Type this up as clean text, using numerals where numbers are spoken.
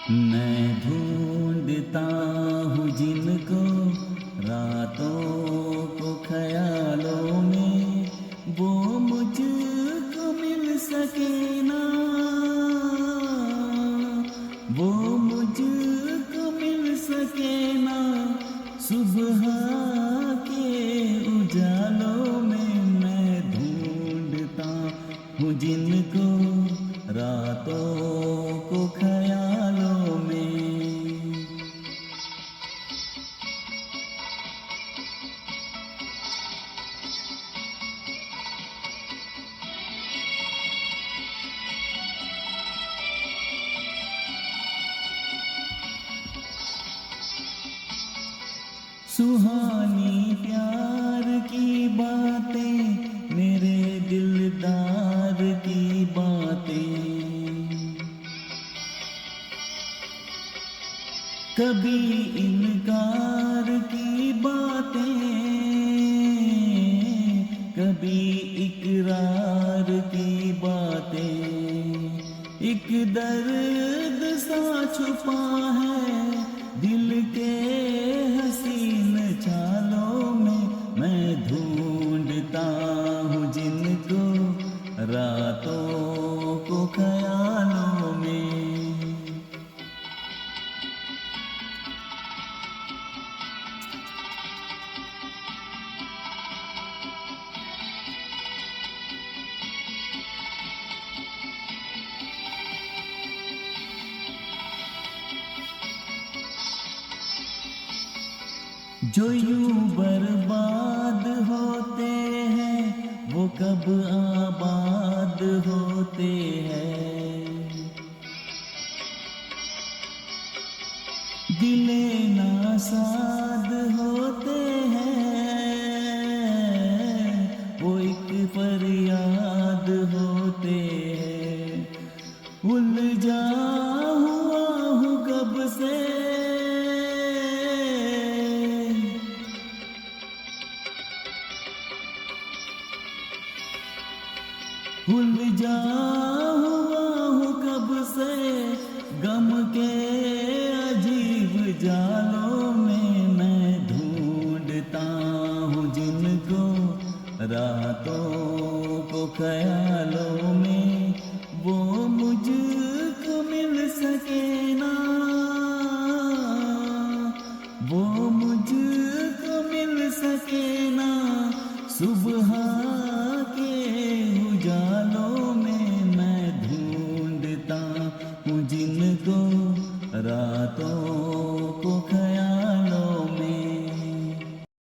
मैं ढूंढता हूँ जिनको रातों को ख्यालों में, वो मुझको मिल सके ना, वो मुझको मिल सके ना। सुबह के उजालों में मैं ढूंढता हूँ जिनको रातों को ख्यालों में। सुहानी प्यार की बातें, मेरे दिलदार की बातें, कभी इनकार की बातें, कभी इकरार की बातें। एक दर्द सा छुपा है दिल के हसीन चालों में, मैं ढूंढता हूँ जिनको रातों को ख्यालों में। जो यूं बर्बाद होते हैं वो कब आबाद होते हैं। दिले नासाद होते हैं वो एक फरियाद होते हैं। उलझा हुआ हूँ कब से, उलझा हुआ हूँ कब से गम के अजीब जालों में। मैं ढूंढता हूँ जिनको रातों को ख्यालों में, वो मुझको मिल सके ना, वो मुझको मिल सके ना। सुबह के उजालों में मैं ढूंढता हूँ जिनको रातों